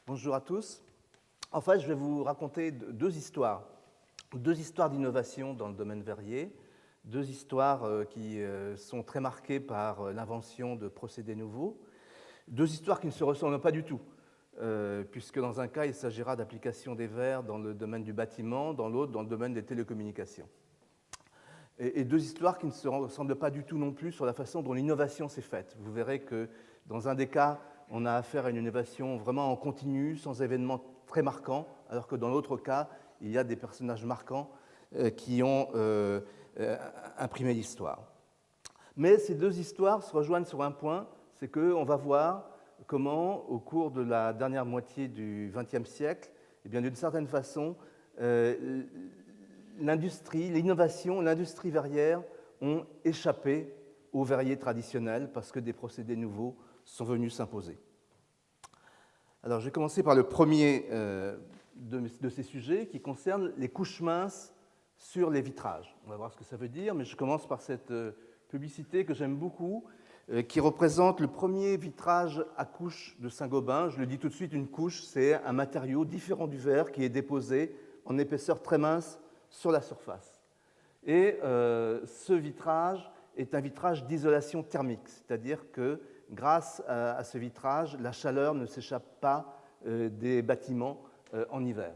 Bonjour à tous. En fait, je vais vous raconter deux histoires d'innovation dans le domaine verrier, deux histoires qui sont très marquées par l'invention de procédés nouveaux, deux histoires qui ne se ressemblent pas du tout, puisque dans un cas, il s'agira d'application des verres dans le domaine du bâtiment, dans l'autre, dans le domaine des télécommunications. Et deux histoires qui ne se ressemblent pas du tout non plus sur la façon dont l'innovation s'est faite. Vous verrez que dans un des cas, on a affaire à une innovation vraiment en continu, sans événements très marquants, alors que dans l'autre cas, il y a des personnages marquants qui ont imprimé l'histoire. Mais ces deux histoires se rejoignent sur un point, c'est qu'on va voir comment, au cours de la dernière moitié du XXe siècle, eh bien, d'une certaine façon, l'industrie, l'innovation, l'industrie verrière ont échappé aux verriers traditionnels parce que des procédés nouveaux sont venus s'imposer. Alors, je vais commencer par le premier de ces sujets qui concerne les couches minces sur les vitrages. On va voir ce que ça veut dire, mais je commence par cette publicité que j'aime beaucoup, qui représente le premier vitrage à couche de Saint-Gobain. Je le dis tout de suite, une couche, c'est un matériau différent du verre qui est déposé en épaisseur très mince sur la surface. Et ce vitrage est un vitrage d'isolation thermique, c'est-à-dire que grâce à ce vitrage, la chaleur ne s'échappe pas des bâtiments en hiver.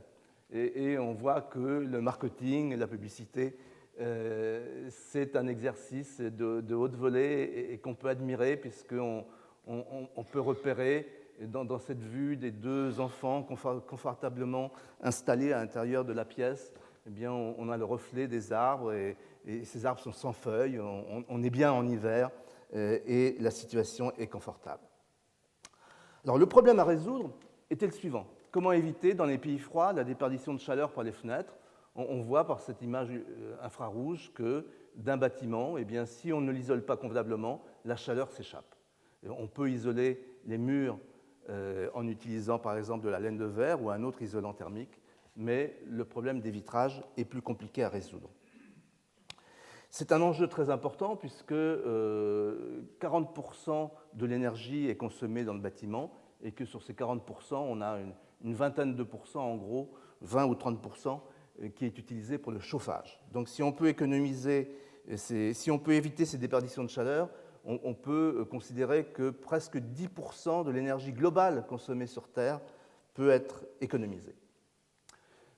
Et on voit que le marketing, la publicité, c'est un exercice de haute volée et qu'on peut admirer puisqu'on peut repérer dans cette vue des deux enfants confortablement installés à l'intérieur de la pièce. Eh bien, on a le reflet des arbres et ces arbres sont sans feuilles, on est bien en hiver et la situation est confortable. Alors, le problème à résoudre était le suivant. Comment éviter dans les pays froids la déperdition de chaleur par les fenêtres? On voit par cette image infrarouge que d'un bâtiment, eh bien, si on ne l'isole pas convenablement, la chaleur s'échappe. On peut isoler les murs en utilisant par exemple de la laine de verre ou un autre isolant thermique, mais le problème des vitrages est plus compliqué à résoudre. C'est un enjeu très important puisque 40% de l'énergie est consommée dans le bâtiment et que sur ces 40%, on a une vingtaine de pourcents, en gros, 20 ou 30%, qui est utilisé pour le chauffage. Donc si on peut si on peut éviter ces déperditions de chaleur, on peut considérer que presque 10% de l'énergie globale consommée sur Terre peut être économisée.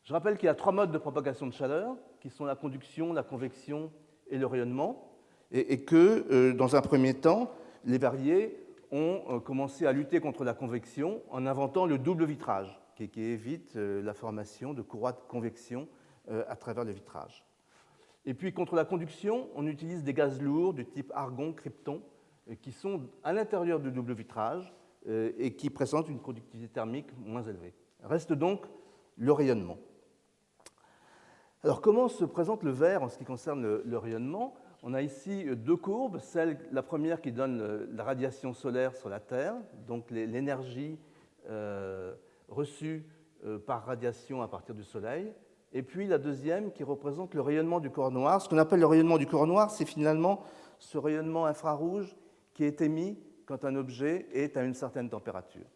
Je rappelle qu'il y a trois modes de propagation de chaleur, qui sont la conduction, la convection et le rayonnement, et que, dans un premier temps, les verriers ont commencé à lutter contre la convection en inventant le double vitrage, qui évite la formation de courroies de convection à travers le vitrage. Et puis, contre la conduction, on utilise des gaz lourds du type argon, krypton, qui sont à l'intérieur du double vitrage et qui présentent une conductivité thermique moins élevée. Reste donc le rayonnement. Alors, comment se présente le verre en ce qui concerne le rayonnement? On a ici deux courbes, la première qui donne la radiation solaire sur la Terre, donc l'énergie reçue par radiation à partir du Soleil, et puis la deuxième qui représente le rayonnement du corps noir. Ce qu'on appelle le rayonnement du corps noir, c'est finalement ce rayonnement infrarouge qui est émis quand un objet est à une certaine température.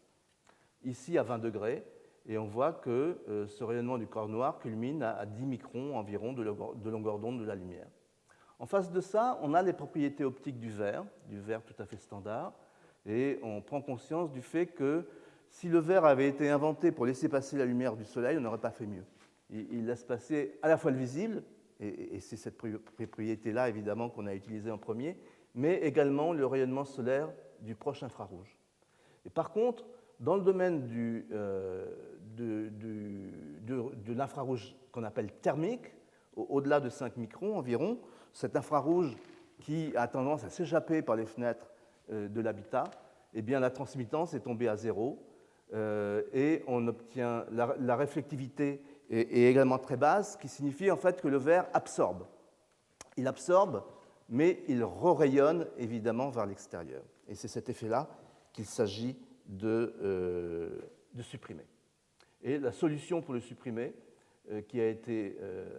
Ici, à 20 degrés, et on voit que ce rayonnement du corps noir culmine à 10 microns environ de longueur d'onde de la lumière. En face de ça, on a les propriétés optiques du verre tout à fait standard, et on prend conscience du fait que si le verre avait été inventé pour laisser passer la lumière du soleil, on n'aurait pas fait mieux. Il laisse passer à la fois le visible, et c'est cette propriété-là évidemment qu'on a utilisée en premier, mais également le rayonnement solaire du proche infrarouge. Et par contre, dans le domaine de l'infrarouge qu'on appelle thermique, au-delà de 5 microns environ, cet infrarouge qui a tendance à s'échapper par les fenêtres de l'habitat, eh bien, la transmittance est tombée à zéro et on obtient la réflectivité est également très basse, ce qui signifie en fait que le verre absorbe. Il absorbe, mais il re-rayonne évidemment vers l'extérieur. Et c'est cet effet-là qu'il s'agit de supprimer. Et la solution pour le supprimer, qui a été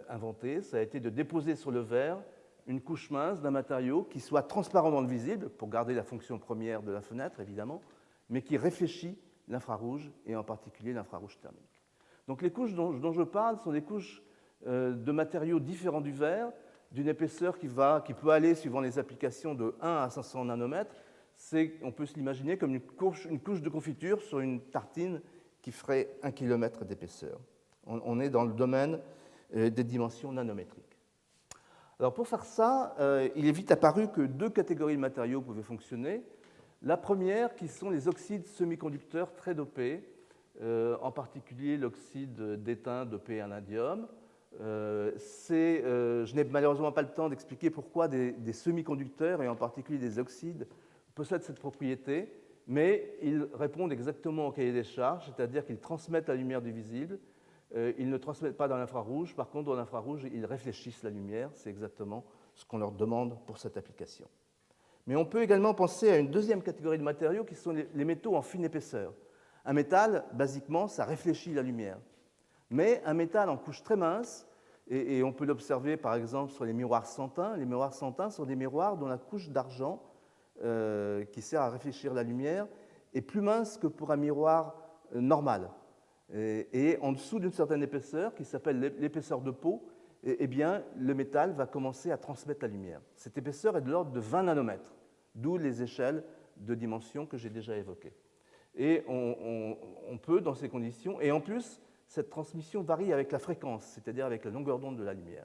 inventée, ça a été de déposer sur le verre une couche mince d'un matériau qui soit transparent dans le visible, pour garder la fonction première de la fenêtre, évidemment, mais qui réfléchit l'infrarouge et en particulier l'infrarouge thermique. Donc les couches dont je parle sont des couches de matériaux différents du verre, d'une épaisseur qui peut aller, suivant les applications, de 1 à 500 nanomètres. On peut se l'imaginer comme une couche de confiture sur une tartine qui ferait 1 km d'épaisseur. On est dans le domaine des dimensions nanométriques. Alors pour faire ça, il est vite apparu que deux catégories de matériaux pouvaient fonctionner. La première, qui sont les oxydes semi-conducteurs très dopés, en particulier l'oxyde d'étain dopé à l'indium. Je n'ai malheureusement pas le temps d'expliquer pourquoi des semi-conducteurs, et en particulier des oxydes, possèdent cette propriété, mais ils répondent exactement au cahier des charges, c'est-à-dire qu'ils transmettent la lumière du visible. Ils ne transmettent pas dans l'infrarouge, par contre, dans l'infrarouge, ils réfléchissent la lumière, c'est exactement ce qu'on leur demande pour cette application. Mais on peut également penser à une deuxième catégorie de matériaux qui sont les métaux en fine épaisseur. Un métal, basiquement, ça réfléchit la lumière. Mais un métal en couche très mince, et on peut l'observer par exemple sur les miroirs Santin. Les miroirs Santin sont des miroirs dont la couche d'argent, qui sert à réfléchir la lumière, est plus mince que pour un miroir normal. Et en dessous d'une certaine épaisseur, qui s'appelle l'épaisseur de peau, eh bien, le métal va commencer à transmettre la lumière. Cette épaisseur est de l'ordre de 20 nanomètres, d'où les échelles de dimension que j'ai déjà évoquées. Et on peut, dans ces conditions, et en plus, cette transmission varie avec la fréquence, c'est-à-dire avec la longueur d'onde de la lumière.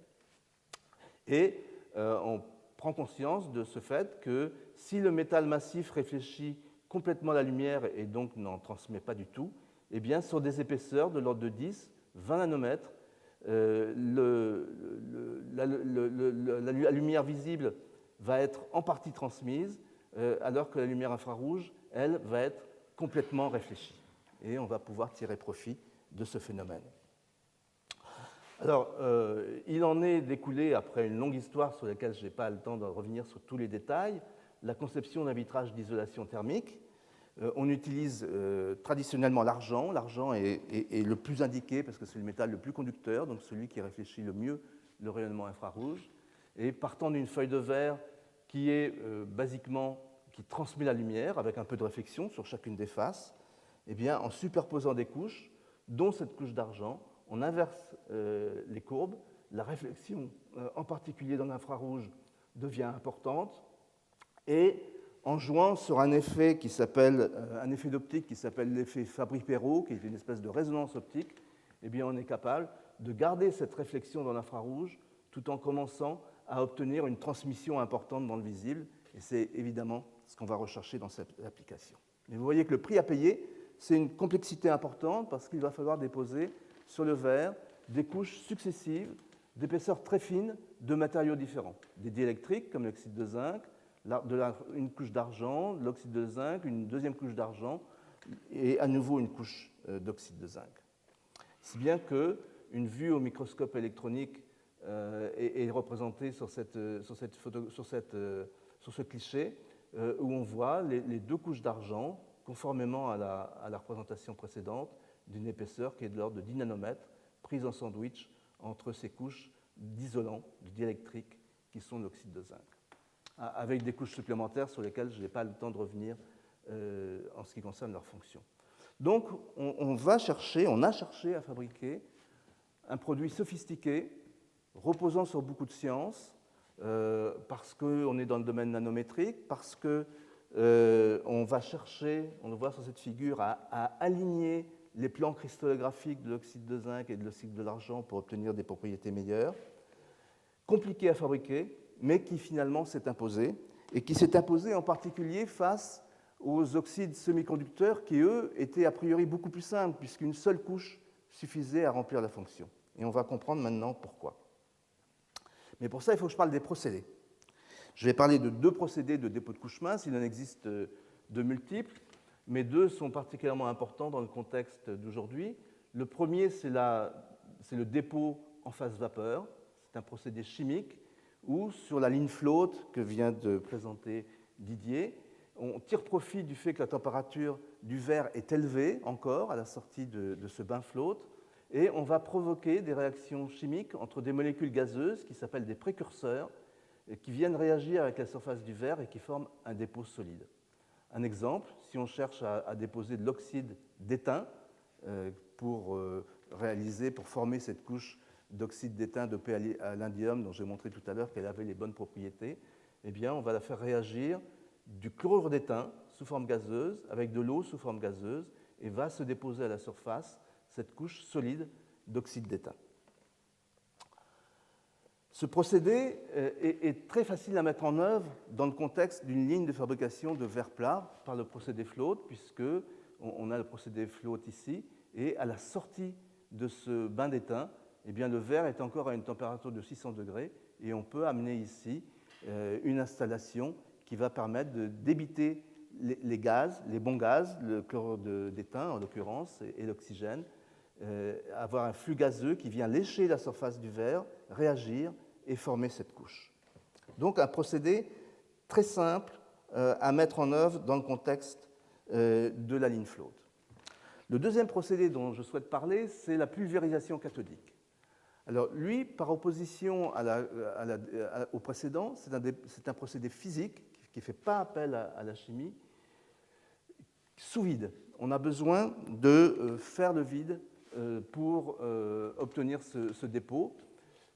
Et on prend conscience de ce fait que si le métal massif réfléchit complètement la lumière et donc n'en transmet pas du tout, eh bien, sur des épaisseurs de l'ordre de 10, 20 nanomètres, la lumière visible va être en partie transmise, alors que la lumière infrarouge, elle, va être complètement réfléchie. Et on va pouvoir tirer profit de ce phénomène. Alors, il en est découlé, après une longue histoire sur laquelle je n'ai pas le temps de revenir sur tous les détails, la conception d'un vitrage d'isolation thermique. On utilise traditionnellement l'argent. L'argent est le plus indiqué parce que c'est le métal le plus conducteur, donc celui qui réfléchit le mieux le rayonnement infrarouge. Et partant d'une feuille de verre qui est basiquement qui transmet la lumière avec un peu de réflexion sur chacune des faces, eh bien, en superposant des couches, dont cette couche d'argent, on inverse les courbes. La réflexion, en particulier dans l'infrarouge, devient importante. Et en jouant sur un effet d'optique qui s'appelle l'effet Fabry-Perot, qui est une espèce de résonance optique, eh bien, on est capable de garder cette réflexion dans l'infrarouge tout en commençant à obtenir une transmission importante dans le visible. Et c'est évidemment ce qu'on va rechercher dans cette application. Mais vous voyez que le prix à payer, c'est une complexité importante parce qu'il va falloir déposer sur le verre des couches successives d'épaisseur très fine de matériaux différents. Des diélectriques comme l'oxyde de zinc, une couche d'argent, de l'oxyde de zinc, une deuxième couche d'argent et à nouveau une couche d'oxyde de zinc. Si bien qu'une vue au microscope électronique est représentée sur ce cliché où on voit les deux couches d'argent conformément à la représentation précédente d'une épaisseur qui est de l'ordre de 10 nanomètres prise en sandwich entre ces couches d'isolants, de diélectriques qui sont l'oxyde de zinc, avec des couches supplémentaires sur lesquelles je n'ai pas le temps de revenir en ce qui concerne leur fonction. Donc, on a cherché à fabriquer un produit sophistiqué, reposant sur beaucoup de science, parce qu'on est dans le domaine nanométrique, parce qu'on va chercher, on le voit sur cette figure, à aligner les plans cristallographiques de l'oxyde de zinc et de l'oxyde de l'argent pour obtenir des propriétés meilleures. Compliqué à fabriquer, mais qui finalement s'est imposé, et qui s'est imposé en particulier face aux oxydes semi-conducteurs qui, eux, étaient a priori beaucoup plus simples, puisqu'une seule couche suffisait à remplir la fonction. Et on va comprendre maintenant pourquoi. Mais pour ça, il faut que je parle des procédés. Je vais parler de deux procédés de dépôt de couche mince. Il en existe de multiples, mais deux sont particulièrement importants dans le contexte d'aujourd'hui. Le premier, c'est le dépôt en phase vapeur. C'est un procédé chimique où, sur la ligne float que vient de présenter Didier, on tire profit du fait que la température du verre est élevée encore à la sortie de ce bain float, et on va provoquer des réactions chimiques entre des molécules gazeuses qui s'appellent des précurseurs, et qui viennent réagir avec la surface du verre et qui forment un dépôt solide. Un exemple, si on cherche à déposer de l'oxyde d'étain pour former cette couche d'oxyde d'étain dopé à l'indium dont j'ai montré tout à l'heure qu'elle avait les bonnes propriétés, eh bien, on va la faire réagir du chlorure d'étain sous forme gazeuse avec de l'eau sous forme gazeuse et va se déposer à la surface cette couche solide d'oxyde d'étain. Ce procédé est très facile à mettre en œuvre dans le contexte d'une ligne de fabrication de verre plat par le procédé float, puisqu'on a le procédé float ici, et à la sortie de ce bain d'étain, eh bien, le verre est encore à une température de 600 degrés, et on peut amener ici une installation qui va permettre de débiter les gaz, les bons gaz, le chlorure d'étain en l'occurrence, et l'oxygène, avoir un flux gazeux qui vient lécher la surface du verre, réagir et former cette couche. Donc un procédé très simple à mettre en œuvre dans le contexte de la ligne float. Le deuxième procédé dont je souhaite parler, c'est la pulvérisation cathodique. Alors lui, par opposition au précédent, c'est un procédé physique qui ne fait pas appel à la chimie, sous vide. On a besoin de faire le vide pour obtenir ce dépôt,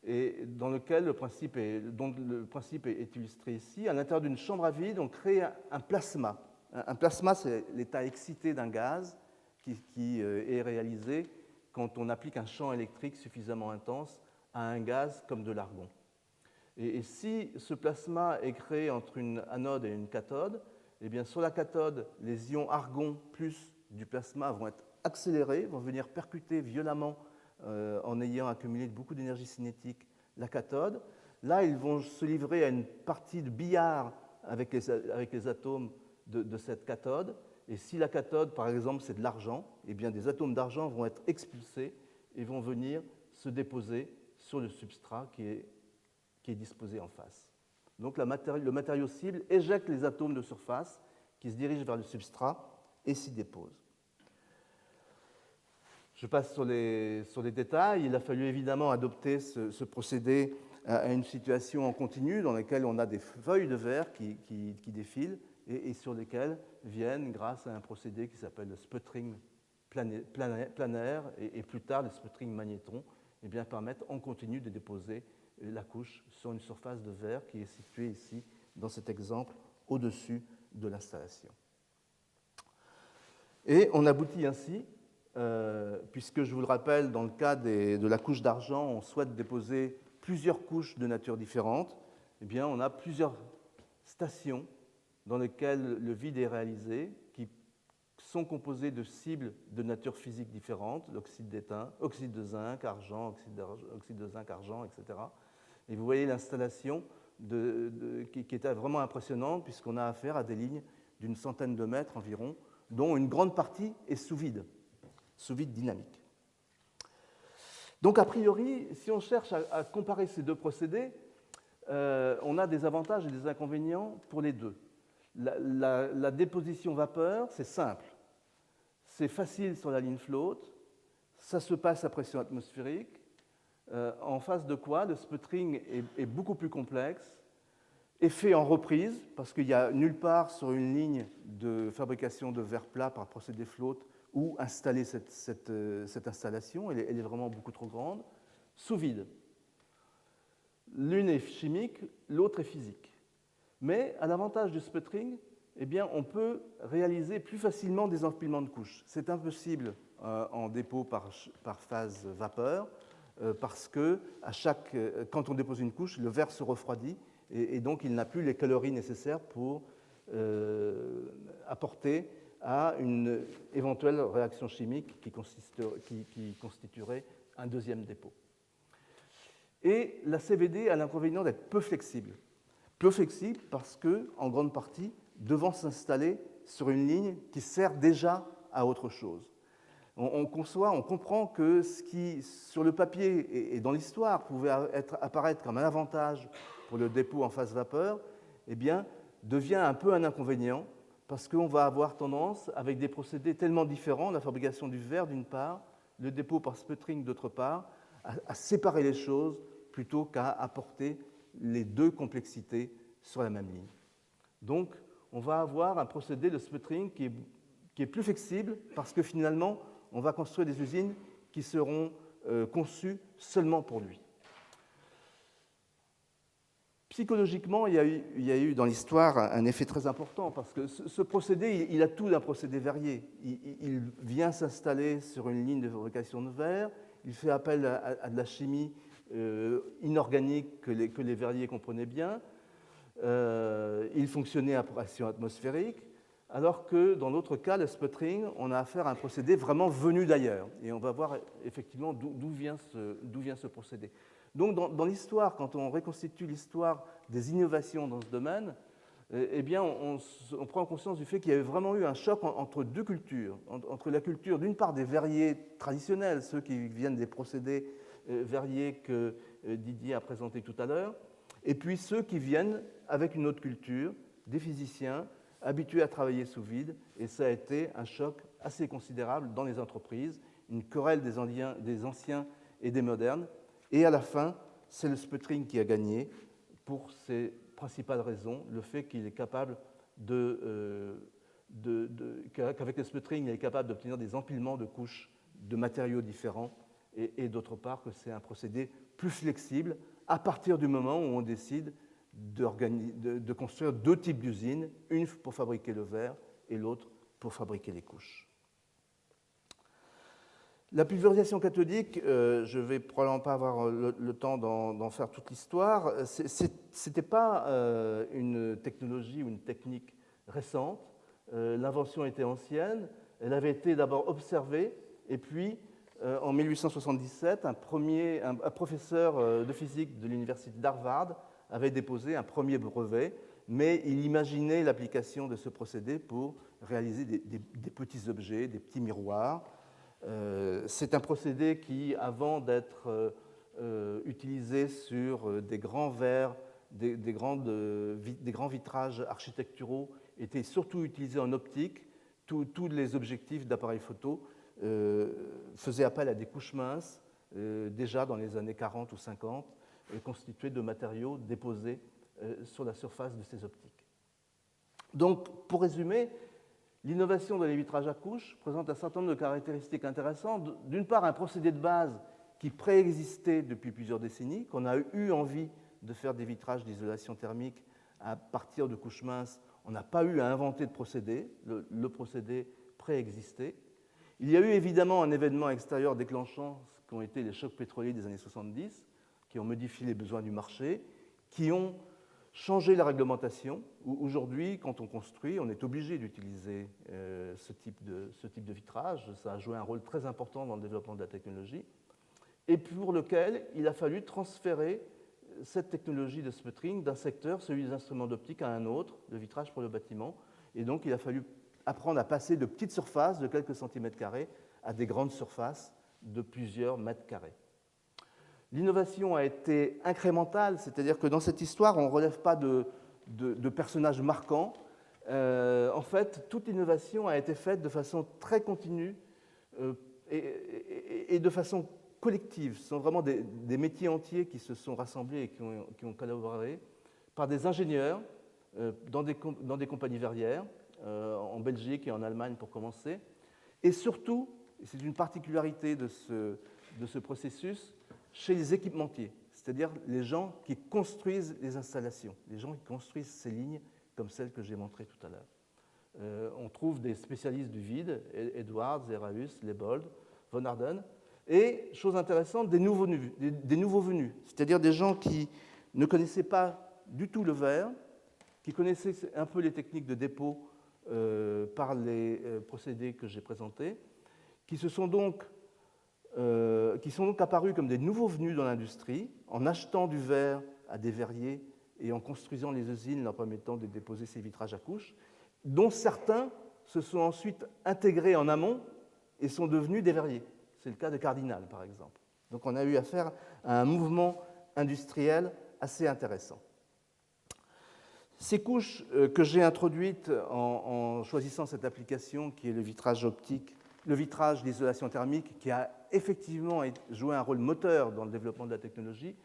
et dans lequel le principe est illustré ici. À l'intérieur d'une chambre à vide, on crée un plasma. Un plasma, c'est l'état excité d'un gaz qui est réalisé quand on applique un champ électrique suffisamment intense à un gaz comme de l'argon. Et si ce plasma est créé entre une anode et une cathode, eh bien sur la cathode, les ions argon plus du plasma vont être accélérés, vont venir percuter violemment en ayant accumulé beaucoup d'énergie cinétique la cathode. Là, ils vont se livrer à une partie de billard avec les atomes de cette cathode. Et si la cathode, par exemple, c'est de l'argent, eh bien des atomes d'argent vont être expulsés et vont venir se déposer sur le substrat qui est disposé en face. Donc le matériau cible éjecte les atomes de surface qui se dirigent vers le substrat et s'y déposent. Je passe sur les détails. Il a fallu évidemment adopter ce procédé à une situation en continu dans laquelle on a des feuilles de verre qui défilent et sur lesquelles viennent, grâce à un procédé qui s'appelle le sputtering planaire et plus tard le sputtering magnétron, eh bien, permettent en continu de déposer la couche sur une surface de verre qui est située ici, dans cet exemple, au-dessus de l'installation. Et on aboutit ainsi, puisque je vous le rappelle, dans le cas de la couche d'argent, on souhaite déposer plusieurs couches de nature différente, eh bien, on a plusieurs stations dans lesquelles le vide est réalisé, qui sont composées de cibles de nature physique différentes, l'oxyde d'étain, oxyde de zinc, argent, oxyde de zinc, argent, etc. Et vous voyez l'installation qui est vraiment impressionnante, puisqu'on a affaire à des lignes d'une centaine de mètres environ, dont une grande partie est sous vide dynamique. Donc, a priori, si on cherche à comparer ces deux procédés, on a des avantages et des inconvénients pour les deux. La déposition vapeur, c'est simple. C'est facile sur la ligne float, ça se passe à pression atmosphérique, en face de quoi le sputtering est beaucoup plus complexe, est fait en reprise, parce qu'il n'y a nulle part sur une ligne de fabrication de verre plat par procédé float où installer cette installation, elle est vraiment beaucoup trop grande, sous vide. L'une est chimique, l'autre est physique. Mais à l'avantage du sputtering, eh bien, on peut réaliser plus facilement des empilements de couches. C'est impossible en dépôt par phase vapeur, parce que quand on dépose une couche, le verre se refroidit et donc il n'a plus les calories nécessaires pour apporter à une éventuelle réaction chimique qui constituerait un deuxième dépôt. Et la CVD a l'inconvénient d'être peu flexible. Peu flexible parce que, en grande partie, devant s'installer sur une ligne qui sert déjà à autre chose. On comprend que ce qui, sur le papier et dans l'histoire, pouvait apparaître comme un avantage pour le dépôt en phase vapeur, eh bien, devient un peu un inconvénient, parce qu'on va avoir tendance, avec des procédés tellement différents, la fabrication du verre d'une part, le dépôt par sputtering d'autre part, à séparer les choses plutôt qu'à apporter les deux complexités sur la même ligne. Donc, on va avoir un procédé de sputtering qui est plus flexible parce que finalement, on va construire des usines qui seront conçues seulement pour lui. Psychologiquement, il y a eu dans l'histoire un effet très important parce que ce procédé, il a tout d'un procédé verrier. Il vient s'installer sur une ligne de fabrication de verre, il fait appel à de la chimie inorganique que les verriers comprenaient bien, il fonctionnait à pression atmosphérique, alors que dans l'autre cas, le sputtering, on a affaire à un procédé vraiment venu d'ailleurs. Et on va voir effectivement d'où vient ce procédé. Donc, dans l'histoire, quand on reconstitue l'histoire des innovations dans ce domaine, eh bien, on prend conscience du fait qu'il y avait vraiment eu un choc entre deux cultures. Entre la culture, d'une part, des verriers traditionnels, ceux qui viennent des procédés verriers que Didier a présentés tout à l'heure, et puis ceux qui viennent avec une autre culture, des physiciens habitués à travailler sous vide. Et ça a été un choc assez considérable dans les entreprises, une querelle des anciens et des modernes. Et à la fin, c'est le sputtering qui a gagné pour ses principales raisons. Le fait qu'il est capable qu'avec le sputtering, il est capable d'obtenir des empilements de couches de matériaux différents et d'autre part que c'est un procédé plus flexible à partir du moment où on décide de construire deux types d'usines, une pour fabriquer le verre et l'autre pour fabriquer les couches. La pulvérisation cathodique, je ne vais probablement pas avoir le temps d'en faire toute l'histoire, ce n'était pas une technologie ou une technique récente. L'invention était ancienne, elle avait été d'abord observée, et puis en 1877, un professeur de physique de l'université d'Harvard avait déposé un premier brevet, mais il imaginait l'application de ce procédé pour réaliser des petits objets, des petits miroirs. C'est un procédé qui, avant d'être utilisé sur des grands verres, des grands vitrages architecturaux, était surtout utilisé en optique. Tous les objectifs d'appareils photo faisaient appel à des couches minces, déjà dans les années 40 ou 50, constituées de matériaux déposés sur la surface de ces optiques. Donc, pour résumer, l'innovation dans les vitrages à couches présente un certain nombre de caractéristiques intéressantes. D'une part, un procédé de base qui préexistait depuis plusieurs décennies, qu'on a eu envie de faire des vitrages d'isolation thermique à partir de couches minces. On n'a pas eu à inventer de procédé, le procédé préexistait. Il y a eu évidemment un événement extérieur déclenchant, ce qu'ont été les chocs pétroliers des années 70, qui ont modifié les besoins du marché, qui ont changé la réglementation. Aujourd'hui, quand on construit, on est obligé d'utiliser ce type de vitrage. Ça a joué un rôle très important dans le développement de la technologie, et pour lequel il a fallu transférer cette technologie de sputtering d'un secteur, celui des instruments d'optique, à un autre, le vitrage pour le bâtiment. Et donc, il a fallu apprendre à passer de petites surfaces de quelques centimètres carrés à des grandes surfaces de plusieurs mètres carrés. L'innovation a été incrémentale, c'est-à-dire que dans cette histoire, on ne relève pas de personnages marquants. En fait, toute l'innovation a été faite de façon très continue et de façon collective. Ce sont vraiment des métiers entiers qui se sont rassemblés et qui ont collaboré par des ingénieurs dans des compagnies verrières, en Belgique et en Allemagne pour commencer. Et surtout, et c'est une particularité de ce processus, chez les équipementiers, c'est-à-dire les gens qui construisent les installations, les gens qui construisent ces lignes comme celles que j'ai montrées tout à l'heure. On trouve des spécialistes du vide, Edwards, Eraeus, Leybold, Von Harden, et, chose intéressante, des nouveaux venus, c'est-à-dire des gens qui ne connaissaient pas du tout le verre, qui connaissaient un peu les techniques de dépôt par les procédés que j'ai présentés, qui sont donc apparus comme des nouveaux venus dans l'industrie, en achetant du verre à des verriers et en construisant les usines leur permettant de déposer ces vitrages à couches, dont certains se sont ensuite intégrés en amont et sont devenus des verriers. C'est le cas de Cardinal, par exemple. Donc on a eu affaire à un mouvement industriel assez intéressant. Ces couches que j'ai introduites en choisissant cette application qui est le vitrage optique, le vitrage d'isolation thermique, qui a effectivement joué un rôle moteur dans le développement de la technologie,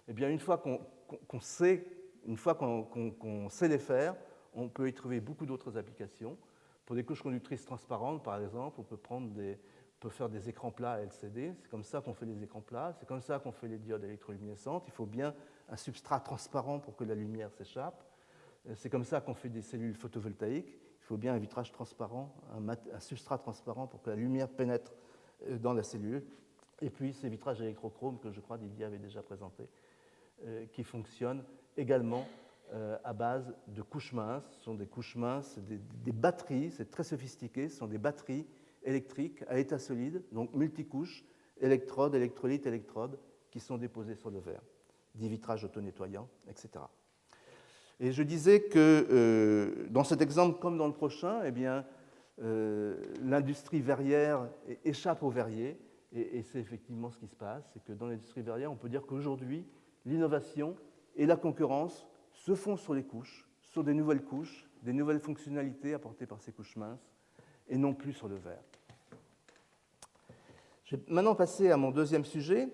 eh bien, une fois qu'on sait les faire, on peut y trouver beaucoup d'autres applications. Pour des couches conductrices transparentes, par exemple, on peut faire des écrans plats LCD. C'est comme ça qu'on fait les écrans plats, c'est comme ça qu'on fait les diodes électroluminescentes. Il faut bien un substrat transparent pour que la lumière s'échappe. C'est comme ça qu'on fait des cellules photovoltaïques. Il faut bien un vitrage transparent, un substrat transparent pour que la lumière pénètre dans la cellule. Et puis ces vitrages électrochromes que je crois Didier avait déjà présentés, qui fonctionnent également à base de couches minces. Ce sont des couches minces, des batteries, c'est très sophistiqué, ce sont des batteries électriques à état solide, donc multicouches, électrodes, électrolytes, électrodes, qui sont déposées sur le verre. Des vitrages auto-nettoyants, etc. Et je disais que dans cet exemple, comme dans le prochain, eh bien, l'industrie verrière échappe aux verriers, et c'est effectivement ce qui se passe, c'est que dans l'industrie verrière, on peut dire qu'aujourd'hui, l'innovation et la concurrence se font sur les couches, sur des nouvelles couches, des nouvelles fonctionnalités apportées par ces couches minces, et non plus sur le verre. Je vais maintenant passer à mon deuxième sujet,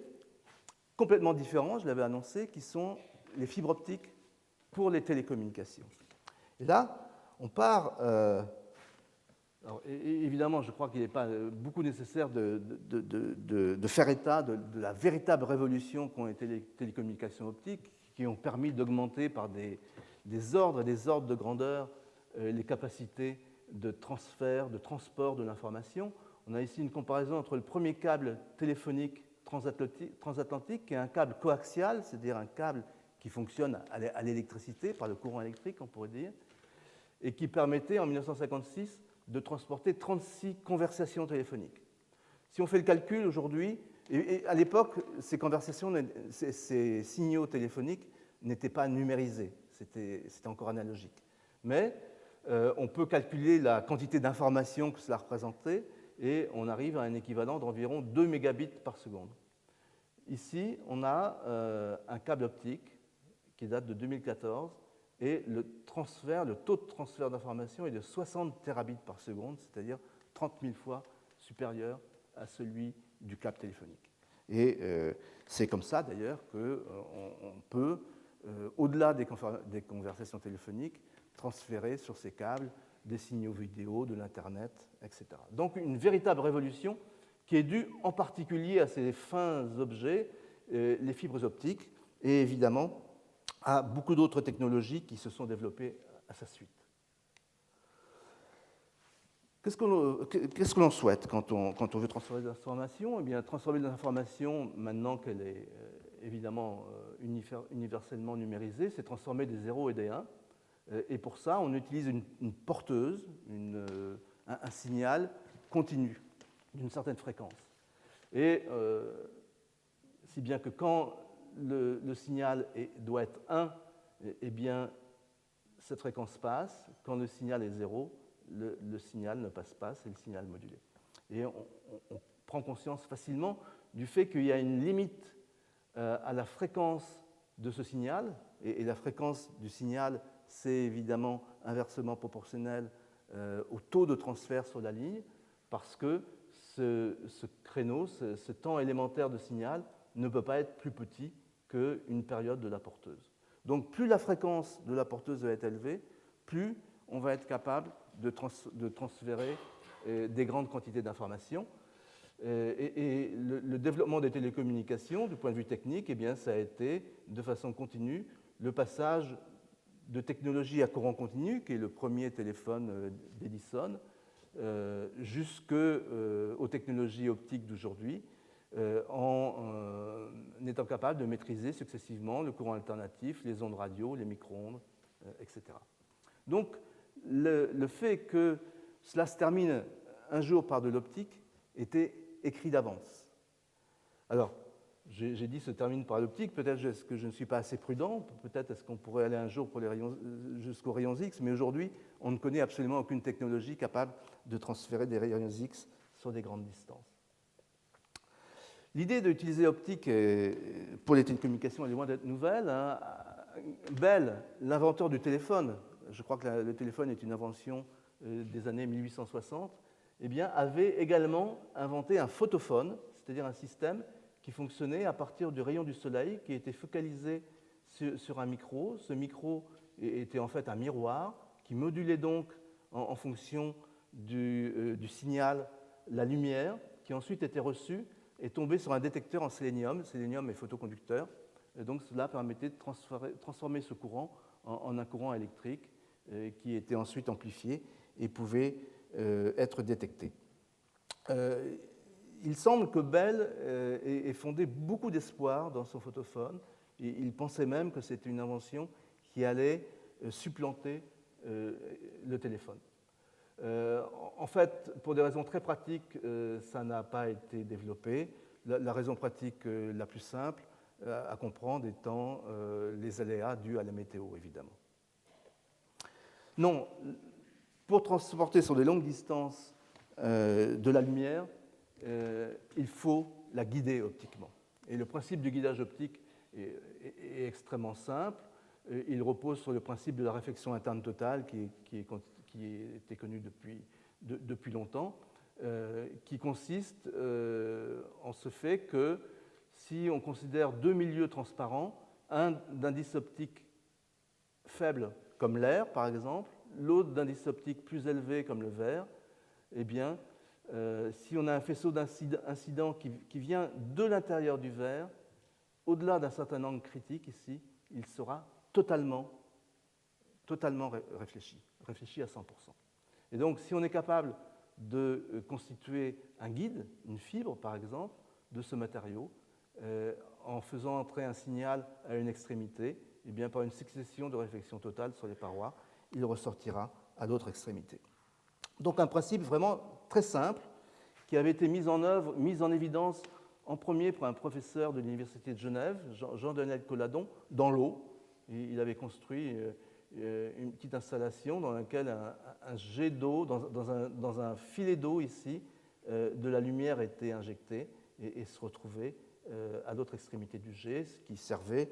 complètement différent, je l'avais annoncé, qui sont les fibres optiques pour les télécommunications. Et là, on part... alors, évidemment, je crois qu'il n'est pas beaucoup nécessaire de faire état de la véritable révolution qu'ont été les télécommunications optiques, qui ont permis d'augmenter par des ordres et des ordres de grandeur les capacités de transfert, de transport de l'information. On a ici une comparaison entre le premier câble téléphonique transatlantique, qui est un câble coaxial, c'est-à-dire un câble qui fonctionne à l'électricité, par le courant électrique, on pourrait dire, et qui permettait en 1956 de transporter 36 conversations téléphoniques. Si on fait le calcul aujourd'hui, et à l'époque, ces conversations, ces signaux téléphoniques n'étaient pas numérisés, c'était encore analogique. Mais on peut calculer la quantité d'informations que cela représentait, et on arrive à un équivalent d'environ 2 mégabits par seconde. Ici, on a un câble optique qui date de 2014, et le taux de transfert d'information est de 60 terabits par seconde, c'est-à-dire 30 000 fois supérieur à celui du câble téléphonique. Et c'est comme ça, d'ailleurs, qu'on peut, au-delà des conversations téléphoniques, transférer sur ces câbles des signaux vidéo, de l'Internet, etc. Donc une véritable révolution qui est due en particulier à ces fins objets, les fibres optiques, et évidemment à beaucoup d'autres technologies qui se sont développées à sa suite. Qu'est-ce que l'on souhaite quand on veut transformer des informations ? Eh bien, transformer des informations, maintenant qu'elle est évidemment universellement numérisée, c'est transformer des 0 et des 1. Et pour ça, on utilise une porteuse, un signal continu, d'une certaine fréquence. Et si bien que quand le signal doit être 1, eh bien, cette fréquence passe. Quand le signal est 0, le signal ne passe pas, c'est le signal modulé. Et on prend conscience facilement du fait qu'il y a une limite à la fréquence de ce signal, et la fréquence du signal, c'est évidemment inversement proportionnel au taux de transfert sur la ligne, parce que ce créneau, ce temps élémentaire de signal, ne peut pas être plus petit qu'une période de la porteuse. Donc plus la fréquence de la porteuse va être élevée, plus on va être capable de transférer des grandes quantités d'informations. Et le développement des télécommunications, du point de vue technique, eh bien, ça a été de façon continue le passage de technologie à courant continu, qui est le premier téléphone d'Edison, jusqu'aux technologies optiques d'aujourd'hui, en étant capable de maîtriser successivement le courant alternatif, les ondes radio, les micro-ondes, etc. Donc, le fait que cela se termine un jour par de l'optique était écrit d'avance. Alors, j'ai dit se termine par l'optique, peut-être est-ce que je ne suis pas assez prudent, peut-être est-ce qu'on pourrait aller un jour pour jusqu'aux rayons X, mais aujourd'hui, on ne connaît absolument aucune technologie capable de transférer des rayons X sur des grandes distances. L'idée d'utiliser l'optique pour les télécommunications est loin d'être nouvelle. Hein. Bell, l'inventeur du téléphone, je crois que le téléphone est une invention des années 1860, eh bien, avait également inventé un photophone, c'est-à-dire un système qui fonctionnait à partir du rayon du soleil, qui était focalisé sur un micro. Ce micro était en fait un miroir qui modulait donc en fonction du signal la lumière, qui ensuite était reçue et tombée sur un détecteur en sélénium. Le sélénium est photoconducteur, et donc cela permettait de transformer ce courant en un courant électrique qui était ensuite amplifié et pouvait être détecté. Il semble que Bell ait fondé beaucoup d'espoir dans son photophone. Il pensait même que c'était une invention qui allait supplanter le téléphone. En fait, pour des raisons très pratiques, ça n'a pas été développé. La raison pratique la plus simple à comprendre étant les aléas dus à la météo, évidemment. Non, pour transporter sur de longues distances de la lumière, il faut la guider optiquement. Et le principe du guidage optique est extrêmement simple. Il repose sur le principe de la réflexion interne totale qui était connu depuis longtemps, qui consiste en ce fait que si on considère deux milieux transparents, un d'indice optique faible comme l'air par exemple, l'autre d'indice optique plus élevé comme le verre, eh bien, si on a un faisceau d'incident qui vient de l'intérieur du verre, au-delà d'un certain angle critique ici, il sera totalement réfléchi à 100%. Et donc, si on est capable de constituer un guide, une fibre par exemple, de ce matériau, en faisant entrer un signal à une extrémité, et bien par une succession de réflexions totales sur les parois, il ressortira à l'autre extrémité. Donc un principe vraiment très simple qui avait été mis en évidence en premier par un professeur de l'Université de Genève, Jean-Daniel Colladon, dans l'eau. Il avait construit une petite installation dans laquelle un jet d'eau, dans un filet d'eau ici, de la lumière était injectée et se retrouvait à l'autre extrémité du jet, ce qui servait,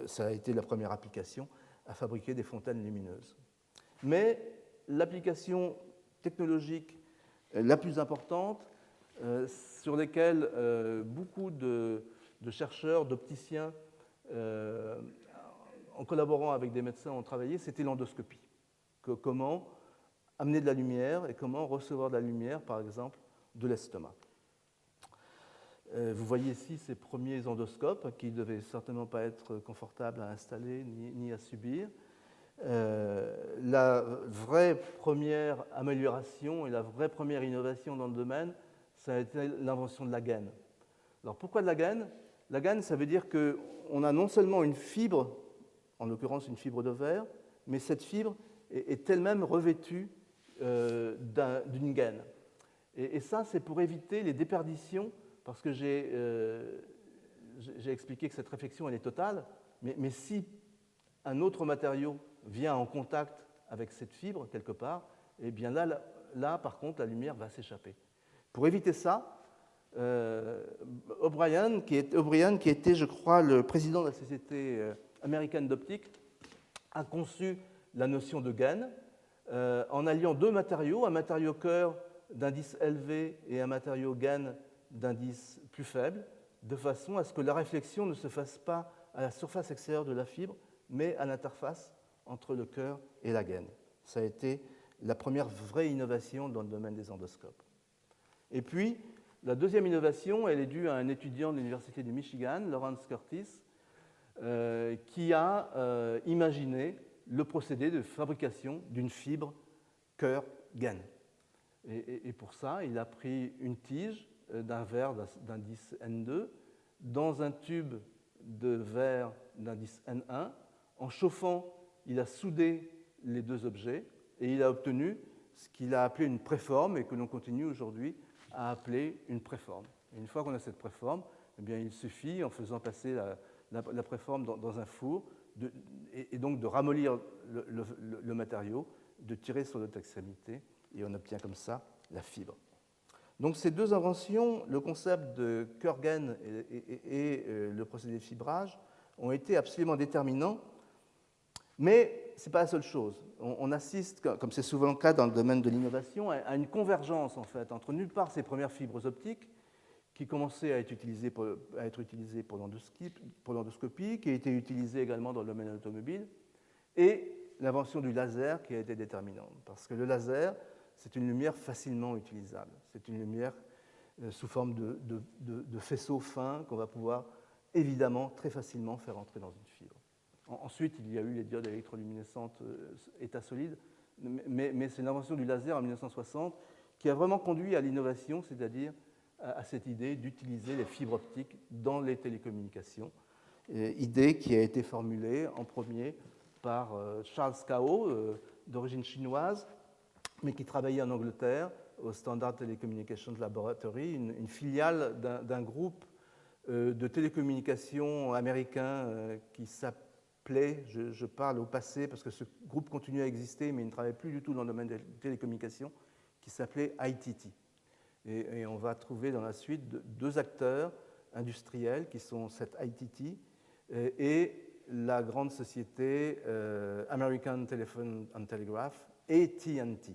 ça a été la première application, à fabriquer des fontaines lumineuses. Mais l'application technologique la plus importante, sur lesquelles beaucoup de chercheurs, d'opticiens, en collaborant avec des médecins, ont travaillé, c'était l'endoscopie. Comment amener de la lumière et comment recevoir de la lumière, par exemple, de l'estomac. Vous voyez ici ces premiers endoscopes qui ne devaient certainement pas être confortables à installer ni à subir. La vraie première amélioration et la vraie première innovation dans le domaine, ça a été l'invention de la gaine. Alors pourquoi de la gaine ? La gaine, ça veut dire qu'on a non seulement une fibre, en l'occurrence une fibre de verre, mais cette fibre est elle-même revêtue d'une gaine. Et ça, c'est pour éviter les déperditions, parce que j'ai expliqué que cette réflexion, elle est totale, mais si un autre matériau vient en contact avec cette fibre, quelque part, eh bien là, par contre, la lumière va s'échapper. Pour éviter ça, O'Brien, qui était, je crois, le président de la Société américaine d'optique, a conçu la notion de gaine en alliant deux matériaux, un matériau cœur d'indice élevé et un matériau gaine d'indice plus faible, de façon à ce que la réflexion ne se fasse pas à la surface extérieure de la fibre, mais à l'interface entre le cœur et la gaine. Ça a été la première vraie innovation dans le domaine des endoscopes. Et puis, la deuxième innovation, elle est due à un étudiant de l'Université du Michigan, Lawrence Curtis, qui a imaginé le procédé de fabrication d'une fibre cœur-gaine. Et pour ça, il a pris une tige d'un verre d'indice N2 dans un tube de verre d'indice N1. En chauffant, il a soudé les deux objets et il a obtenu ce qu'il a appelé une préforme et que l'on continue aujourd'hui à appeler une préforme. Et une fois qu'on a cette préforme, eh bien, il suffit, en faisant passer la préforme dans un four, et donc de ramollir le matériau, de tirer sur l'autre extrémité, et on obtient comme ça la fibre. Donc ces deux inventions, le concept de cœur-gaine et le procédé de fibrage, ont été absolument déterminants, mais ce n'est pas la seule chose. On assiste, comme c'est souvent le cas dans le domaine de l'innovation, à une convergence en fait, entre nulle part ces premières fibres optiques qui commençaient à être utilisées pour l'endoscopie, qui a été utilisées également dans le domaine automobile, et l'invention du laser qui a été déterminante, parce que le laser, c'est une lumière facilement utilisable. C'est une lumière sous forme de faisceau fin qu'on va pouvoir évidemment très facilement faire entrer dans une fibre. Ensuite, il y a eu les diodes électroluminescentes état solide, mais c'est l'invention du laser en 1960 qui a vraiment conduit à l'innovation, c'est-à-dire à cette idée d'utiliser les fibres optiques dans les télécommunications, idée qui a été formulée en premier par Charles Kao, d'origine chinoise, mais qui travaillait en Angleterre au Standard Telecommunications Laboratory, une filiale d'un groupe de télécommunications américain qui s'appelait, je parle au passé parce que ce groupe continue à exister, mais il ne travaille plus du tout dans le domaine des télécommunications, qui s'appelait ITT. Et on va trouver dans la suite deux acteurs industriels qui sont cette ITT et la grande société American Telephone and Telegraph, AT&T,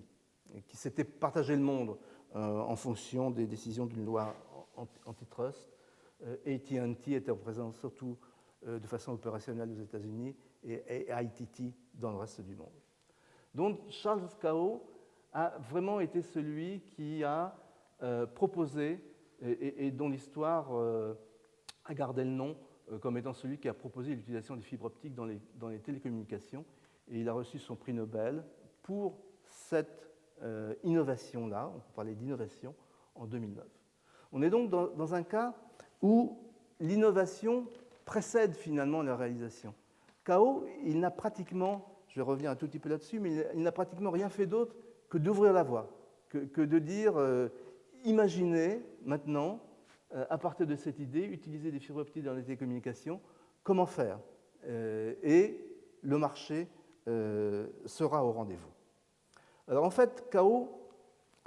qui s'était partagé le monde en fonction des décisions d'une loi antitrust. AT&T était présent surtout de façon opérationnelle aux États-Unis et ITT dans le reste du monde. Donc Charles Kao a vraiment été celui qui a proposé et dont l'histoire a gardé le nom comme étant celui qui a proposé l'utilisation des fibres optiques dans les télécommunications. Et il a reçu son prix Nobel pour cette innovation-là, on peut parler d'innovation, en 2009. On est donc dans un cas où l'innovation précède finalement la réalisation. Kao, il n'a pratiquement, je reviens un tout petit peu là-dessus, mais il n'a pratiquement rien fait d'autre que d'ouvrir la voie, que de dire, imaginez maintenant, à partir de cette idée, utiliser des fibres optiques dans les télécommunications, comment faire et le marché sera au rendez-vous. Alors en fait, Kao,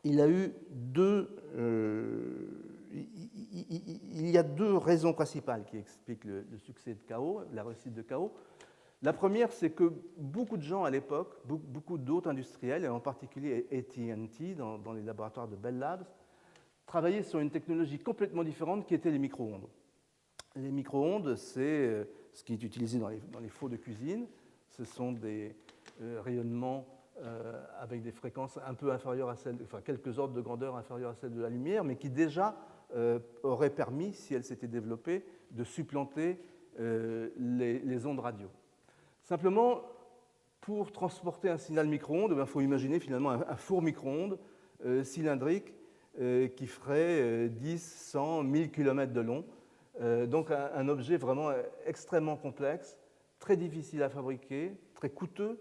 il y a deux raisons principales qui expliquent le succès de Kao, la réussite de Kao. La première, c'est que beaucoup de gens à l'époque, beaucoup d'autres industriels, et en particulier AT&T dans les laboratoires de Bell Labs, travaillaient sur une technologie complètement différente qui était les micro-ondes. Les micro-ondes, c'est ce qui est utilisé dans les fours de cuisine. Ce sont des rayonnements avec des fréquences un peu inférieures à celles, enfin quelques ordres de grandeur inférieures à celles de la lumière, mais qui déjà auraient permis, si elles s'étaient développées, de supplanter les ondes radio. Simplement, pour transporter un signal micro-ondes, il faut imaginer finalement un four micro-ondes cylindrique qui ferait 10, 100, 1000 km de long. Donc un objet vraiment extrêmement complexe, très difficile à fabriquer, très coûteux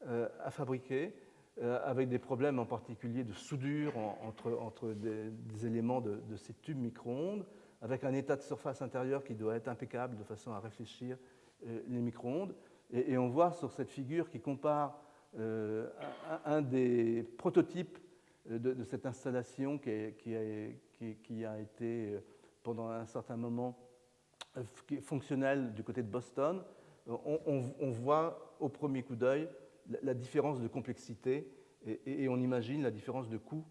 à fabriquer, avec des problèmes en particulier de soudure entre des éléments de ces tubes micro-ondes, avec un état de surface intérieure qui doit être impeccable de façon à réfléchir les micro-ondes. Et on voit sur cette figure qui compare un des prototypes de cette installation qui a été pendant un certain moment fonctionnelle du côté de Boston. On voit au premier coup d'œil la différence de complexité et on imagine la différence de coût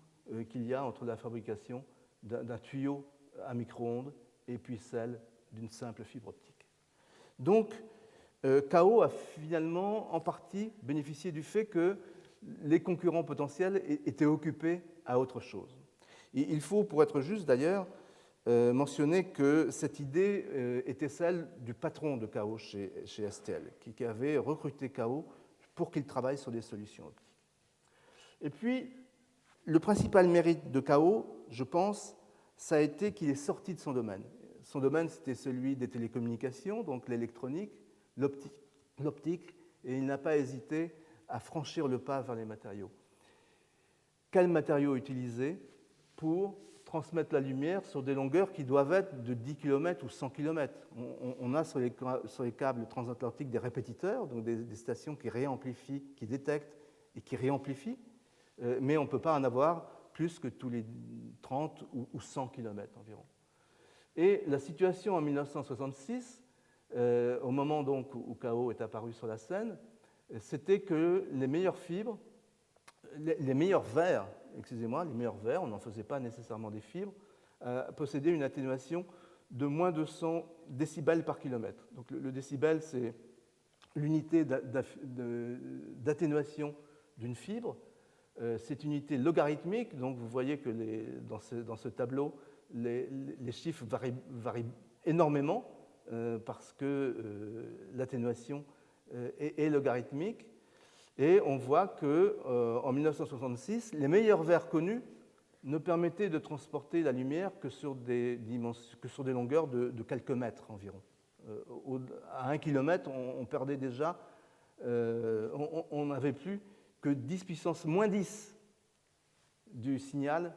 qu'il y a entre la fabrication d'un tuyau à micro-ondes et puis celle d'une simple fibre optique. Donc, Kao a finalement en partie bénéficié du fait que les concurrents potentiels étaient occupés à autre chose. Et il faut, pour être juste d'ailleurs, mentionner que cette idée était celle du patron de Kao chez STL, qui avait recruté Kao pour qu'il travaille sur des solutions optiques. Et puis, le principal mérite de Kao, je pense, ça a été qu'il est sorti de son domaine. Son domaine, c'était celui des télécommunications, donc l'électronique, l'optique, et il n'a pas hésité à franchir le pas vers les matériaux. Quels matériaux utiliser pour transmettre la lumière sur des longueurs qui doivent être de 10 km ou 100 km. On a sur les câbles transatlantiques des répétiteurs, donc des stations qui réamplifient, qui détectent et qui réamplifient, mais on ne peut pas en avoir plus que tous les 30 ou 100 km environ. Et la situation en 1966, au moment donc où Kao est apparu sur la scène, c'était que les meilleures fibres, les meilleurs verres, on n'en faisait pas nécessairement des fibres, possédaient une atténuation de moins de 100 décibels par kilomètre. Donc le décibel, c'est l'unité d'atténuation d'une fibre. C'est une unité logarithmique, donc vous voyez que dans ce tableau, les chiffres varient énormément parce que l'atténuation est logarithmique. Et on voit qu'en 1966, les meilleurs verres connus ne permettaient de transporter la lumière que sur des longueurs de quelques mètres environ. À 1 km, on perdait déjà, on n'avait plus que 10 puissance moins 10 du signal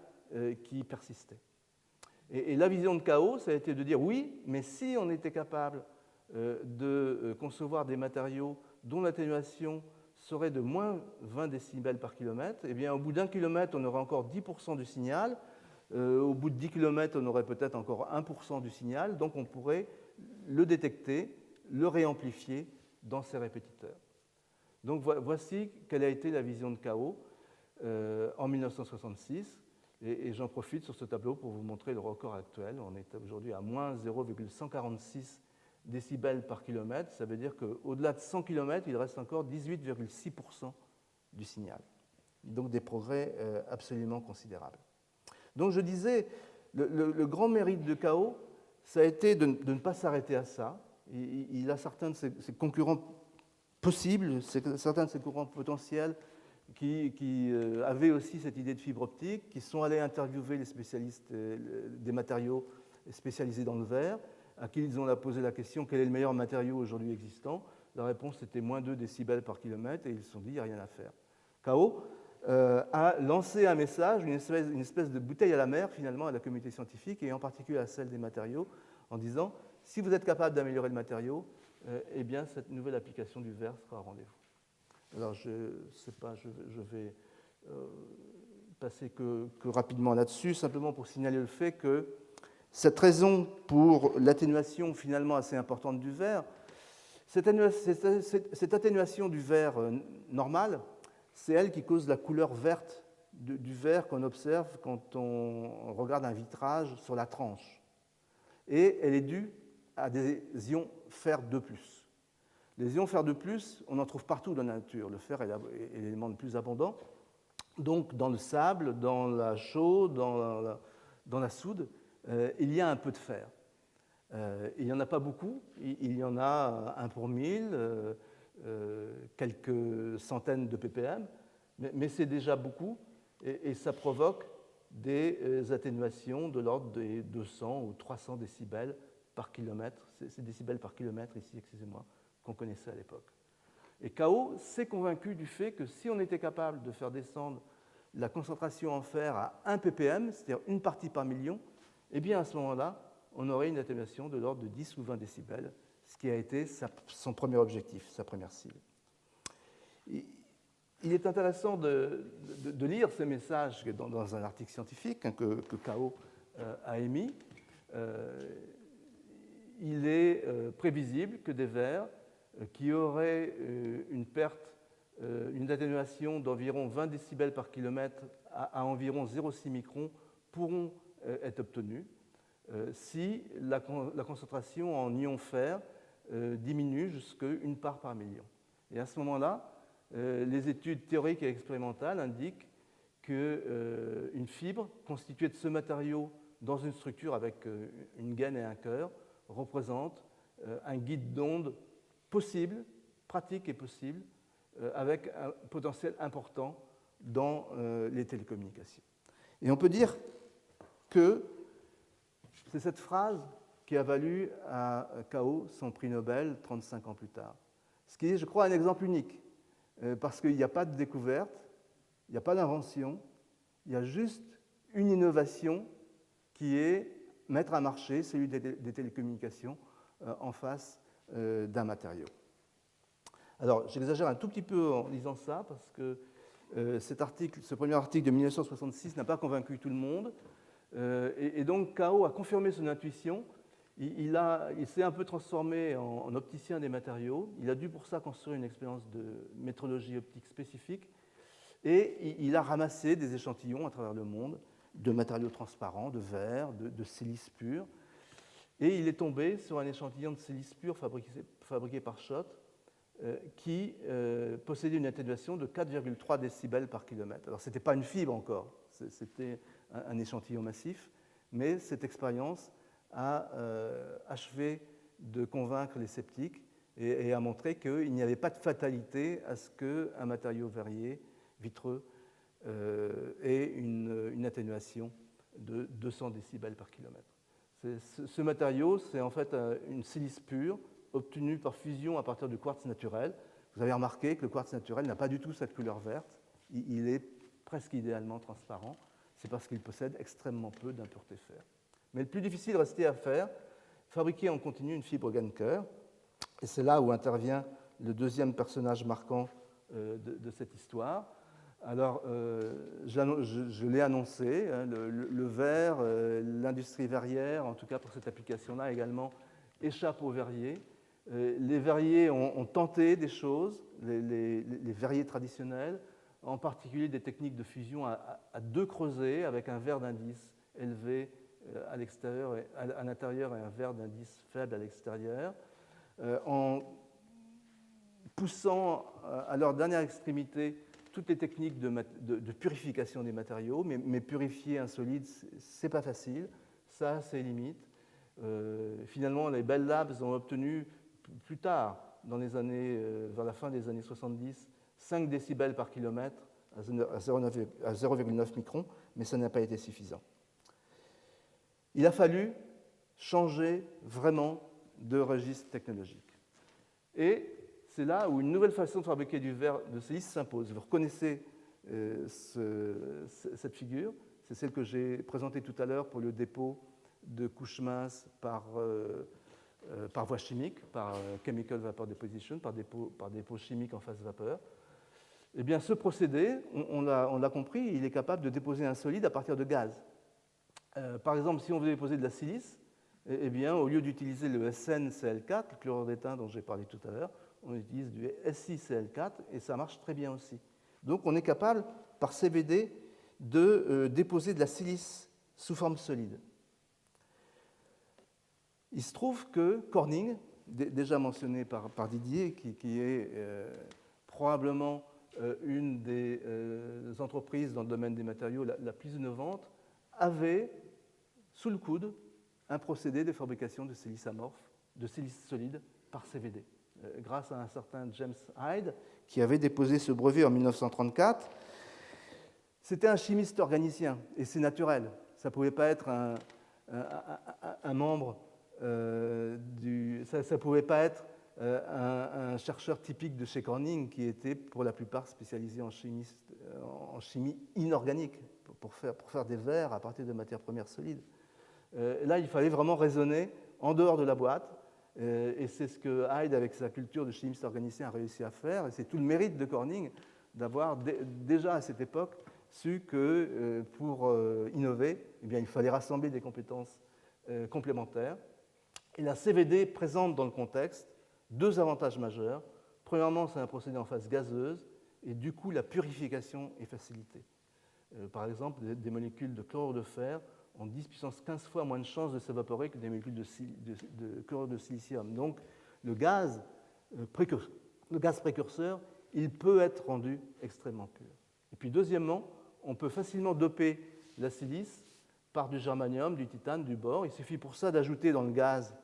qui persistait. Et la vision de Kao, ça a été de dire oui, mais si on était capable de concevoir des matériaux dont l'atténuation serait de moins 20 décibels par kilomètre, eh bien, au bout d'1 kilomètre, on aurait encore 10% du signal. Au bout de 10 km, on aurait peut-être encore 1% du signal. Donc, on pourrait le détecter, le réamplifier dans ces répétiteurs. Donc, voici quelle a été la vision de Kao en 1966. Et j'en profite sur ce tableau pour vous montrer le record actuel. On est aujourd'hui à moins 0,146 décibels par kilomètre. Ça veut dire qu'au-delà de 100 km, il reste encore 18,6% du signal. Donc des progrès absolument considérables. Donc je disais, le grand mérite de Kao, ça a été de ne pas s'arrêter à ça. Il a certains de ses concurrents possibles, certains de ses concurrents potentiels qui avaient aussi cette idée de fibre optique, qui sont allés interviewer les spécialistes des matériaux spécialisés dans le verre, à qui ils ont posé la question quel est le meilleur matériau aujourd'hui existant. La réponse était moins 2 décibels par kilomètre et ils se sont dit il n'y a rien à faire. Kao a lancé un message, une espèce de bouteille à la mer finalement à la communauté scientifique et en particulier à celle des matériaux en disant si vous êtes capable d'améliorer le matériau, eh bien cette nouvelle application du verre sera au rendez-vous. Alors je ne sais pas, je vais passer que rapidement là-dessus, simplement pour signaler le fait que cette raison pour l'atténuation finalement assez importante du verre, cette atténuation du verre normal, c'est elle qui cause la couleur verte du verre qu'on observe quand on regarde un vitrage sur la tranche. Et elle est due à des ions fer 2+. Les ions fer 2+, on en trouve partout dans la nature. Le fer est l'élément le plus abondant. Donc dans le sable, dans la chaux, dans la soude, il y a un peu de fer. Il n'y en a pas beaucoup, il y en a 1 pour 1000, quelques centaines de ppm, mais c'est déjà beaucoup et ça provoque des atténuations de l'ordre des 200 ou 300 décibels par kilomètre. C'est décibels par kilomètre ici, excusez-moi, qu'on connaissait à l'époque. Et Kao s'est convaincu du fait que si on était capable de faire descendre la concentration en fer à 1 ppm, c'est-à-dire une partie par million, eh bien à ce moment-là, on aurait une atténuation de l'ordre de 10 ou 20 décibels, ce qui a été son premier objectif, sa première cible. Il est intéressant de lire ces messages dans un article scientifique que Kao a émis. Il est prévisible que des verres qui auraient une perte, une atténuation d'environ 20 décibels par kilomètre à environ 0,6 microns pourront être obtenus si la concentration en ion fer diminue jusqu'à 1 part par million. Et à ce moment-là, les études théoriques et expérimentales indiquent qu'une fibre constituée de ce matériau dans une structure avec une gaine et un cœur représente un guide d'onde possible, pratique et possible, avec un potentiel important dans les télécommunications. Et on peut dire que c'est cette phrase qui a valu à Kao son prix Nobel 35 ans plus tard. Ce qui est, je crois, un exemple unique, parce qu'il n'y a pas de découverte, il n'y a pas d'invention, il y a juste une innovation qui est mettre à marcher celui des télécommunications en face d'un matériau. Alors, j'exagère un tout petit peu en disant ça, parce que ce premier article de 1966 n'a pas convaincu tout le monde. Et donc, Kao a confirmé son intuition. Il s'est un peu transformé en opticien des matériaux. Il a dû pour ça construire une expérience de métrologie optique spécifique. Et il a ramassé des échantillons à travers le monde de matériaux transparents, de verre, de silice pur. Et il est tombé sur un échantillon de silice pur fabriqué par Schott qui possédait une atténuation de 4,3 décibels par kilomètre. Alors, ce n'était pas une fibre encore, c'était un échantillon massif, mais cette expérience a achevé de convaincre les sceptiques et a montré qu'il n'y avait pas de fatalité à ce qu'un matériau verrier, vitreux, ait une atténuation de 200 décibels par kilomètre. Ce matériau, c'est en fait une silice pure obtenue par fusion à partir du quartz naturel. Vous avez remarqué que le quartz naturel n'a pas du tout cette couleur verte, il est presque idéalement transparent, c'est parce qu'il possède extrêmement peu d'impuretés fer. Mais le plus difficile restait à faire, fabriquer en continu une fibre Ganker, et c'est là où intervient le deuxième personnage marquant de cette histoire. Alors, je l'ai annoncé, hein, le verre, l'industrie verrière, en tout cas pour cette application-là également, échappe aux verriers. Les verriers ont tenté des choses, les verriers traditionnels, en particulier des techniques de fusion à deux creusets avec un verre d'indice élevé à l'extérieur, à l'intérieur et un verre d'indice faible à l'extérieur, en poussant à leur dernière extrémité toutes les techniques de purification des matériaux, mais purifier un solide, c'est pas facile, ça a ses limites. Finalement, les Bell Labs ont obtenu plus tard, vers la fin des années 70, 5 décibels par kilomètre à 0,9 microns, mais ça n'a pas été suffisant. Il a fallu changer vraiment de registre technologique. Et c'est là où une nouvelle façon de fabriquer du verre de silice s'impose. Vous reconnaissez cette figure, c'est celle que j'ai présentée tout à l'heure pour le dépôt de couches minces par voie chimique, par chemical vapor deposition, par dépôt chimique en phase vapeur. Eh bien, ce procédé, on l'a compris, il est capable de déposer un solide à partir de gaz. Par exemple, si on veut déposer de la silice, eh bien, au lieu d'utiliser le SnCl4, le chlorure d'étain dont j'ai parlé tout à l'heure, on utilise du SiCl4 et ça marche très bien aussi. Donc, on est capable, par CVD, de déposer de la silice sous forme solide. Il se trouve que Corning, déjà mentionné par Didier, qui est probablement une des entreprises dans le domaine des matériaux la plus innovante, avait sous le coude un procédé de fabrication de silice amorphe, de silice solide par CVD, grâce à un certain James Hyde, qui avait déposé ce brevet en 1934. C'était un chimiste organicien, et c'est naturel. Ça ne pouvait pas être un membre ça ne pouvait pas être un chercheur typique de chez Corning qui était pour la plupart spécialisé en chimie inorganique pour faire des verres à partir de matières premières solides. Là, il fallait vraiment raisonner en dehors de la boîte et c'est ce que Hyde, avec sa culture de chimiste organicien, a réussi à faire et c'est tout le mérite de Corning d'avoir déjà à cette époque su que pour innover, eh bien, il fallait rassembler des compétences complémentaires. Et la CVD présente dans le contexte deux avantages majeurs. Premièrement, c'est un procédé en phase gazeuse et du coup, la purification est facilitée. Par exemple, des molécules de chlorure de fer ont 10 puissance 15 fois moins de chances de s'évaporer que des molécules de chlorure de silicium. Donc, le gaz précurseur, il peut être rendu extrêmement pur. Et puis, deuxièmement, on peut facilement doper la silice par du germanium, du titane, du bore. Il suffit pour ça d'ajouter dans le gaz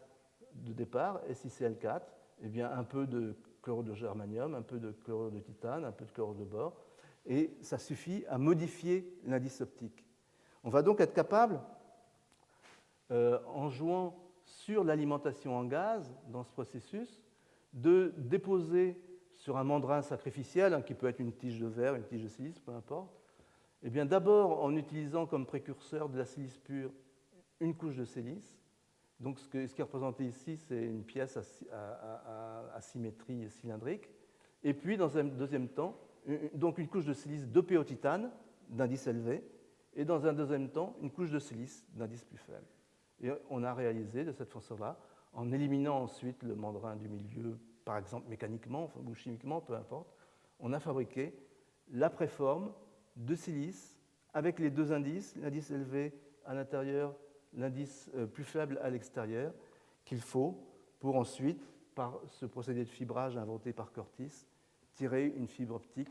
de départ, SiCl4, eh bien, un peu de chlorure de germanium, un peu de chlorure de titane, un peu de chlorure de bore, et ça suffit à modifier l'indice optique. On va donc être capable, en jouant sur l'alimentation en gaz dans ce processus, de déposer sur un mandrin sacrificiel, hein, qui peut être une tige de verre, une tige de silice, peu importe, eh bien, d'abord en utilisant comme précurseur de la silice pure une couche de silice. Donc, ce qui est représenté ici, c'est une pièce à symétrie cylindrique. Et puis, dans un deuxième temps, donc une couche de silice dopée au titane d'indice élevé, et dans un deuxième temps, une couche de silice d'indice plus faible. Et on a réalisé de cette façon-là, en éliminant ensuite le mandrin du milieu, par exemple mécaniquement ou chimiquement, peu importe, on a fabriqué la préforme de silice avec les deux indices, l'indice élevé à l'intérieur, l'indice plus faible à l'extérieur, qu'il faut pour ensuite par ce procédé de fibrage inventé par Curtis, tirer une fibre optique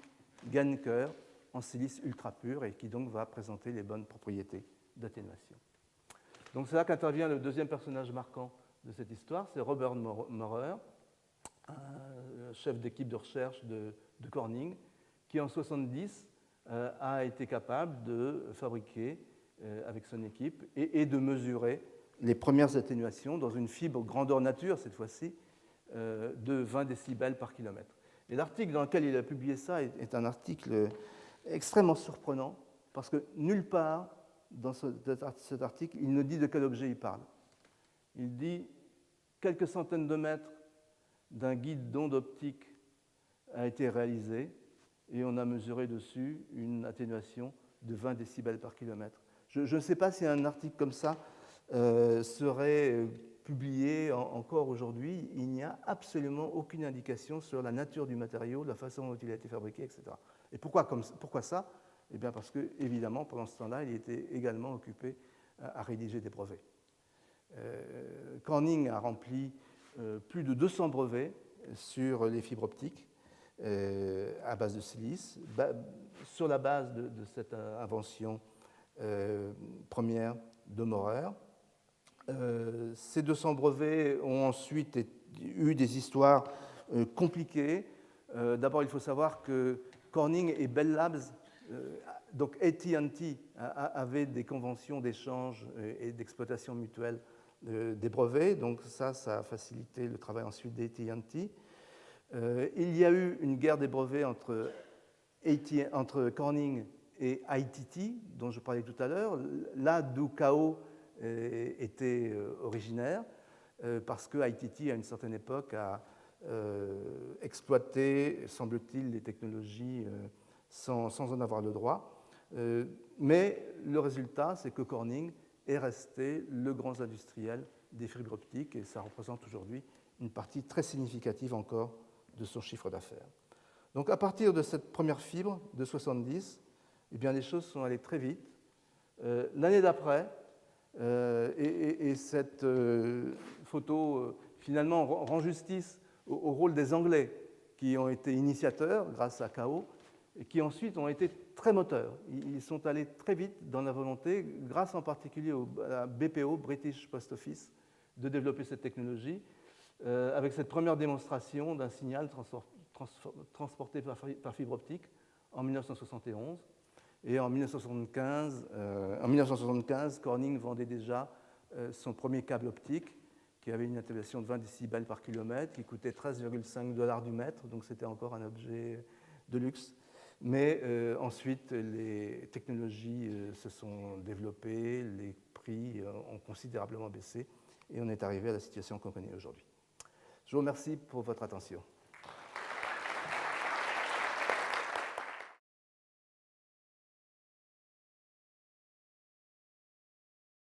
Gancœur en silice ultra pur et qui donc va présenter les bonnes propriétés d'atténuation. Donc c'est là qu'intervient le deuxième personnage marquant de cette histoire, c'est Robert Maurer, chef d'équipe de recherche de Corning, qui en 1970 a été capable de fabriquer avec son équipe et de mesurer les premières atténuations dans une fibre grandeur nature, cette fois-ci, de 20 décibels par kilomètre. Et l'article dans lequel il a publié ça est un article extrêmement surprenant, parce que nulle part dans cet article, il ne dit de quel objet il parle. Il dit quelques centaines de mètres d'un guide d'onde optique a été réalisé et on a mesuré dessus une atténuation de 20 décibels par kilomètre. Je ne sais pas si un article comme ça serait publié encore aujourd'hui. Il n'y a absolument aucune indication sur la nature du matériau, la façon dont il a été fabriqué, etc. Et pourquoi ça? Eh bien parce que, évidemment, pendant ce temps-là, il était également occupé à rédiger des brevets. Corning a rempli plus de 200 brevets sur les fibres optiques à base de silice, sur la base de cette invention première de Maurer. Ces 200 brevets ont ensuite eu des histoires compliquées. D'abord, il faut savoir que Corning et Bell Labs, donc AT&T, avaient des conventions d'échange et d'exploitation mutuelle des brevets. Donc ça a facilité le travail ensuite d'AT&T. Il y a eu une guerre des brevets entre Corning et ITT, dont je parlais tout à l'heure, là d'où Kao était originaire, parce que ITT, à une certaine époque, a exploité, semble-t-il, les technologies sans en avoir le droit. Mais le résultat, c'est que Corning est resté le grand industriel des fibres optiques, et ça représente aujourd'hui une partie très significative encore de son chiffre d'affaires. Donc à partir de cette première fibre de 70, eh bien, les choses sont allées très vite. L'année d'après, et cette photo finalement rend justice au rôle des Anglais qui ont été initiateurs grâce à Kao et qui ensuite ont été très moteurs. Ils sont allés très vite dans la volonté, grâce en particulier à la BPO, British Post Office, de développer cette technologie avec cette première démonstration d'un signal transporté par fibre optique en 1971. Et en 1975, Corning vendait déjà son premier câble optique qui avait une atténuation de 20 décibels par kilomètre, qui coûtait 13,5 $ du mètre, donc c'était encore un objet de luxe. Mais ensuite, les technologies se sont développées, les prix ont considérablement baissé et on est arrivé à la situation qu'on connaît aujourd'hui. Je vous remercie pour votre attention.